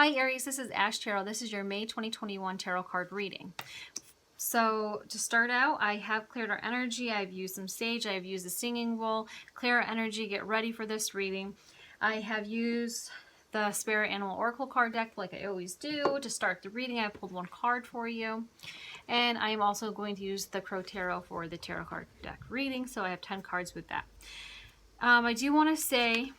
Hi Aries, this is Ash Tarot. This is your May 2021 tarot card reading. So to start out, I have cleared our energy. I've used some sage. I've used the singing bowl. Clear our energy. Get ready for this reading. I have used the Spirit Animal Oracle card deck like I always do. To start the reading, I pulled one card for you. And I am also going to use the Crow Tarot for the tarot card deck reading. So I have 10 cards with that. I do want to say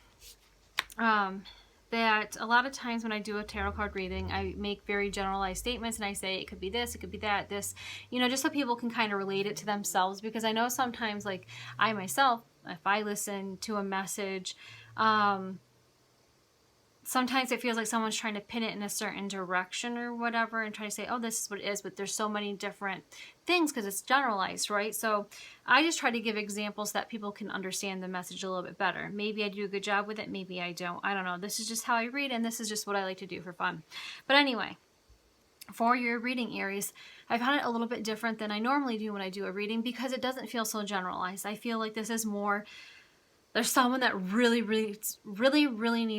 that a lot of times when I do a tarot card reading, I make very generalized statements and I say it could be this, it could be that, this, just so people can kind of relate it to themselves, because I know sometimes, like I myself, if I listen to a message, sometimes it feels like someone's trying to pin it in a certain direction or whatever and try to say, oh, this is what it is, but there's so many different things because it's generalized, right? So I just try to give examples so that people can understand the message a little bit better. Maybe I do a good job with it, maybe I don't. I don't know. This is just how I read, and this is just what I like to do for fun. But anyway, for your reading, Aries, I found it a little bit different than I normally do when I do a reading because it doesn't feel so generalized. I feel like this is more... There's someone that really needs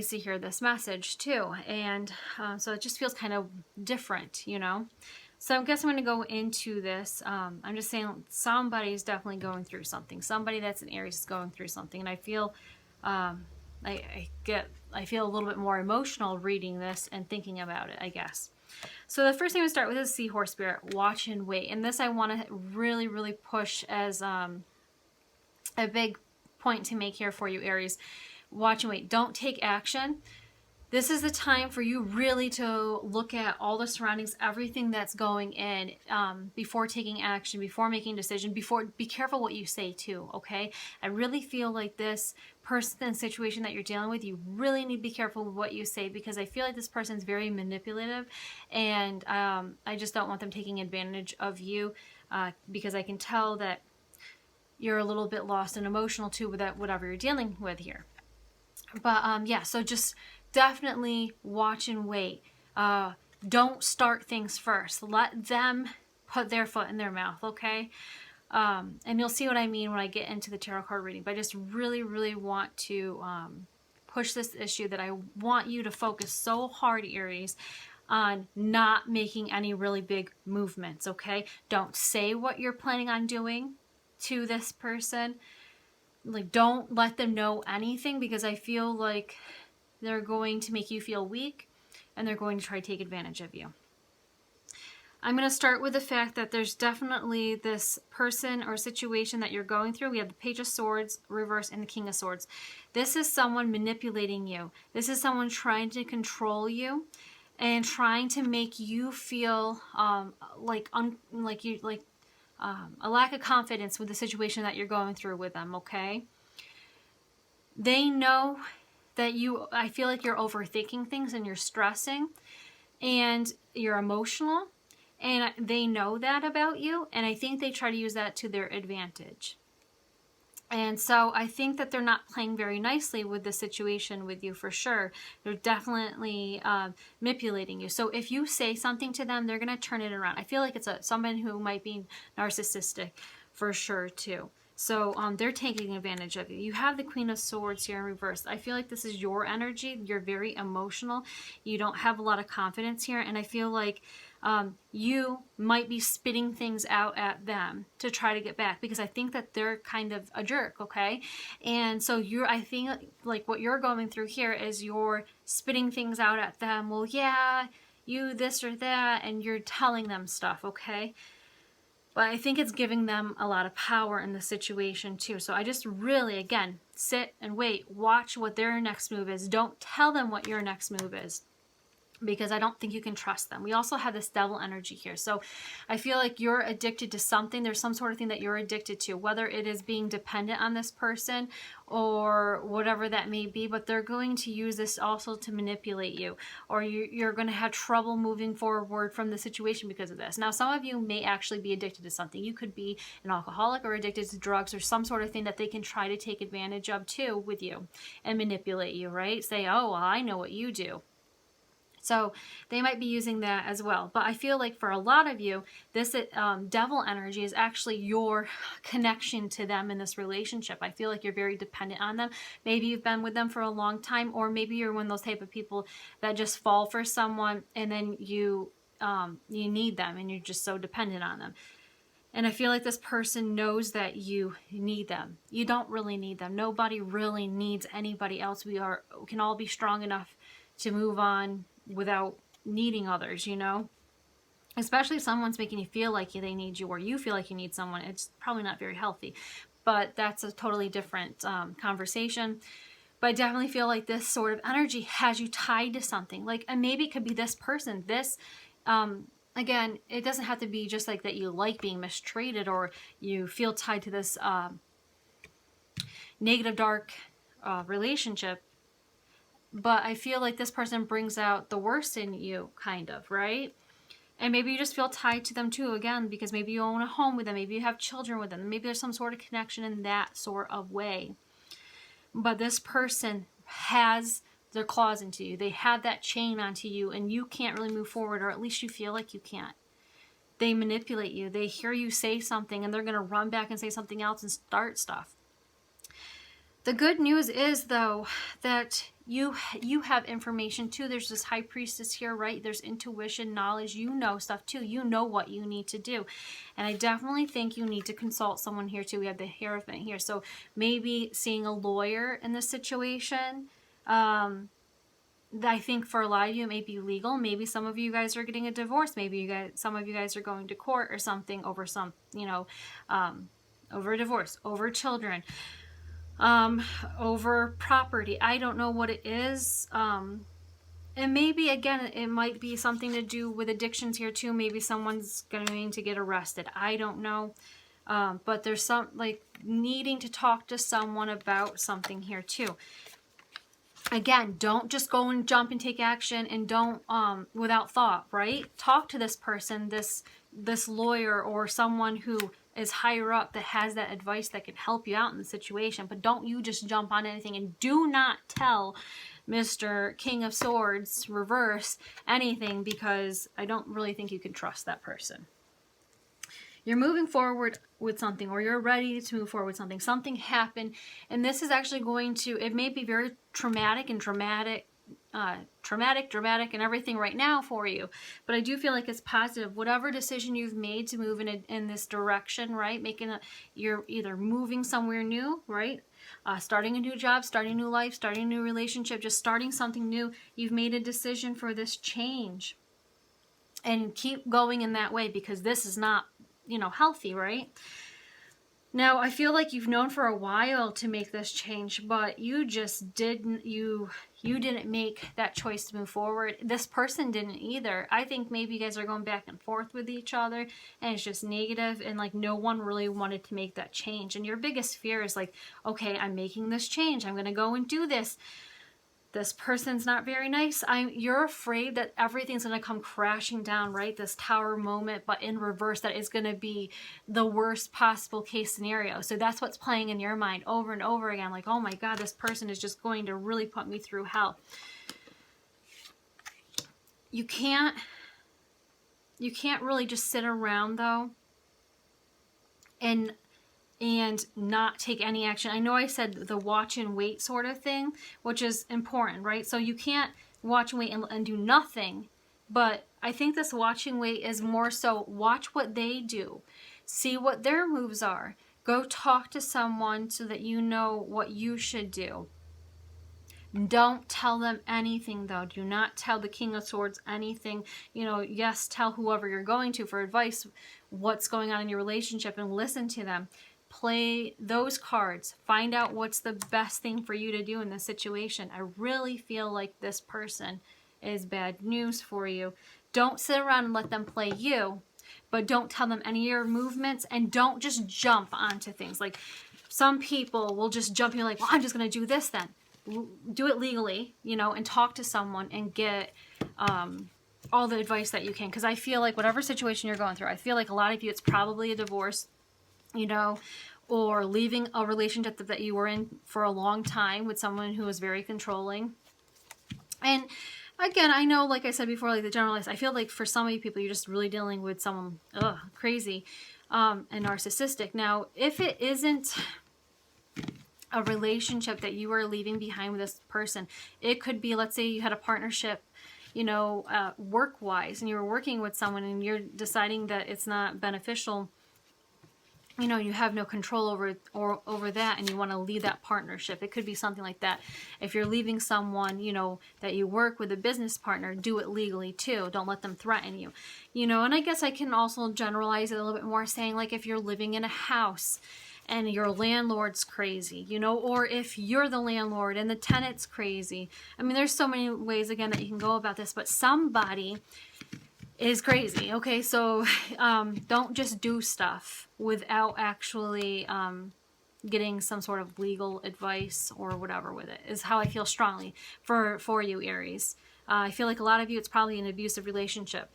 to hear this message too. And so it just feels kind of different, So I guess I'm going to go into this. I'm just saying somebody's definitely going through something. Somebody that's an Aries is going through something. And I feel, I feel a little bit more emotional reading this and thinking about it, I guess. So the first thing we start with is Seahorse Spirit, watch and wait. And this I want to really push as a big point to make here for you, Aries. Watch and wait. Don't take action. This is the time for you really to look at all the surroundings, everything that's going in before taking action, before making a decision, be careful what you say too, okay? I really feel like this person and situation that you're dealing with, you really need to be careful with what you say, because I feel like this person's very manipulative, and I just don't want them taking advantage of you because I can tell that you're a little bit lost and emotional too with that, whatever you're dealing with here. But yeah, so just definitely watch and wait. Don't start things first. Let them put their foot in their mouth, okay? And you'll see what I mean when I get into the tarot card reading. But I just really want to push this issue that I want you to focus so hard, Aries, on not making any really big movements, okay? Don't say what you're planning on doing to this person. Like, don't let them know anything, because I feel like they're going to make you feel weak and they're going to try to take advantage of you. I'm going to start with the fact that there's definitely this person or situation that you're going through. We have the Page of Swords reverse and the King of Swords. This is someone manipulating you. This is someone trying to control you and trying to make you feel a lack of confidence with the situation that you're going through with them, okay? They know that I feel like you're overthinking things and you're stressing and you're emotional, and they know that about you, and I think they try to use that to their advantage. And so I think that they're not playing very nicely with the situation with you for sure. They're definitely manipulating you. So if you say something to them, they're going to turn it around. I feel like it's someone who might be narcissistic for sure too. So they're taking advantage of you. You have the Queen of Swords here in reverse. I feel like this is your energy. You're very emotional. You don't have a lot of confidence here. And I feel like you might be spitting things out at them to try to get back, because I think that they're kind of a jerk, okay? And so I think like what you're going through here is you're spitting things out at them. Well, yeah, you this or that, and you're telling them stuff, okay? But I think it's giving them a lot of power in the situation too. So I just really, again, sit and wait. Watch what their next move is. Don't tell them what your next move is, because I don't think you can trust them. We also have this devil energy here. So I feel like you're addicted to something. There's some sort of thing that you're addicted to, whether it is being dependent on this person or whatever that may be, but they're going to use this also to manipulate you, or you're going to have trouble moving forward from the situation because of this. Now, some of you may actually be addicted to something. You could be an alcoholic or addicted to drugs or some sort of thing that they can try to take advantage of too with you and manipulate you, right? Say, oh, well, I know what you do. So they might be using that as well. But I feel like for a lot of you, this devil energy is actually your connection to them in this relationship. I feel like you're very dependent on them. Maybe you've been with them for a long time, or maybe you're one of those type of people that just fall for someone and then you need them and you're just so dependent on them. And I feel like this person knows that you need them. You don't really need them. Nobody really needs anybody else. We can all be strong enough to move on without needing others, you know? Especially if someone's making you feel like they need you or you feel like you need someone. It's probably not very healthy. But that's a totally different conversation. But I definitely feel like this sort of energy has you tied to something. Like, and maybe it could be this person. This, again, it doesn't have to be just like that you like being mistreated or you feel tied to this negative, dark relationship. But I feel like this person brings out the worst in you, kind of, right? And maybe you just feel tied to them too, again, because maybe you own a home with them, maybe you have children with them, maybe there's some sort of connection in that sort of way. But this person has their claws into you. They have that chain onto you, and you can't really move forward, or at least you feel like you can't. They manipulate you. They hear you say something, and they're going to run back and say something else and start stuff. The good news is, though, that you have information too. There's this high priestess here, right? There's intuition, knowledge. You know stuff too. You know what you need to do. And I definitely think you need to consult someone here too. We have the Hierophant here. So maybe seeing a lawyer in this situation. I think for a lot of you it may be legal. Maybe some of you guys are getting a divorce. Maybe some of you guys are going to court or something over some, over a divorce, over children. Over property. I don't know what it is. And maybe, again, it might be something to do with addictions here too. Maybe someone's going to get arrested. I don't know. But there's some, like, needing to talk to someone about something here too. Again, don't just go and jump and take action, and don't, without thought, right? Talk to this person, this lawyer, or someone who is higher up that has that advice that can help you out in the situation. But don't you just jump on anything, and do not tell Mr. King of Swords reverse anything, because I don't really think you can trust that person. You're moving forward with something, or you're ready to move forward with something. Something happened, and this is actually going to, it may be very traumatic and dramatic and everything right now for you, but I do feel like it's positive. Whatever decision you've made to move in this direction, right? You're either moving somewhere new, right? Starting a new job, starting a new life, starting a new relationship, just starting something new. You've made a decision for this change, and keep going in that way, because this is not, healthy, right? Now, I feel like you've known for a while to make this change, but you just didn't, you didn't make that choice to move forward. This person didn't either. I think maybe you guys are going back and forth with each other, and it's just negative, and like no one really wanted to make that change. And your biggest fear is like, okay, I'm making this change. I'm going to go and do this. This person's not very nice. You're afraid that everything's going to come crashing down, right? This tower moment, but in reverse, that is going to be the worst possible case scenario. So that's what's playing in your mind over and over again. Like, oh my God, this person is just going to really put me through hell. You can't really just sit around, though, and not take any action. I know I said the watch and wait sort of thing, which is important, right? So you can't watch and wait and do nothing, but I think this watch and wait is more so watch what they do, see what their moves are, go talk to someone so that you know what you should do. Don't tell them anything, though. Do not tell the King of Swords anything. Yes, tell whoever you're going to for advice what's going on in your relationship, and listen to them. Play those cards. Find out what's the best thing for you to do in this situation. I really feel like this person is bad news for you. Don't sit around and let them play you, but don't tell them any of your movements, and don't just jump onto things. Like, some people will just jump, you're like, well, I'm just going to do this then. Do it legally, and talk to someone and get all the advice that you can. Because I feel like whatever situation you're going through, I feel like a lot of you, it's probably a divorce, or leaving a relationship that you were in for a long time with someone who was very controlling. And Again, I know, like I said before, like the generalized, I feel like for some of you people, you're just really dealing with someone crazy and narcissistic. Now, if it isn't a relationship that you are leaving behind with this person, it could be, let's say you had a partnership, you know, work-wise, and you were working with someone and you're deciding that it's not beneficial, you know, you have no control over that, and you want to leave that partnership. It could be something like that. If you're leaving someone, you know, that you work with, a business partner, do it legally too. Don't let them threaten you. You know, and I guess I can also generalize it a little bit more, saying like if you're living in a house and your landlord's crazy, you know, or if you're the landlord and the tenant's crazy. I mean, there's so many ways, again, that you can go about this, but somebody is crazy. Okay, so don't just do stuff without actually getting some sort of legal advice or whatever with it, is how I feel strongly for you, Aries. I feel like a lot of you, it's probably an abusive relationship.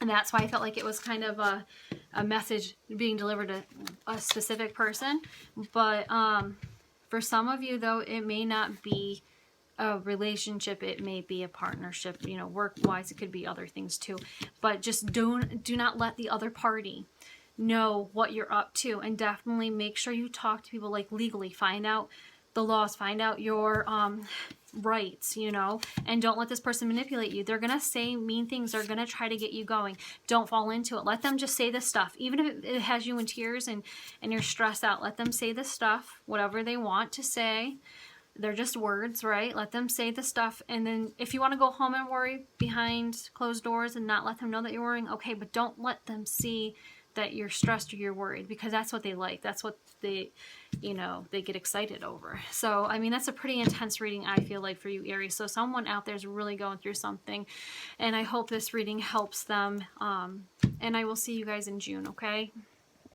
And that's why I felt like it was kind of a message being delivered to a specific person. But for some of you, though, it may not be a relationship, it may be a partnership, you know, work-wise, it could be other things too. But just do not let the other party know what you're up to, and definitely make sure you talk to people, like legally, find out the laws, find out your rights, you know, and don't let this person manipulate you. They're gonna say mean things, they're gonna try to get you going. Don't fall into it. Let them just say this stuff, even if it has you in tears and you're stressed out. Let them say the stuff, whatever they want to say. They're just words, right? Let them say the stuff, and then if you want to go home and worry behind closed doors and not let them know that you're worrying, okay, but don't let them see that you're stressed or you're worried, because that's what they like. That's what they, you know, they get excited over. So, I mean, that's a pretty intense reading, I feel like, for you, Aries. So someone out there is really going through something, and I hope this reading helps them. And I will see you guys in June, okay?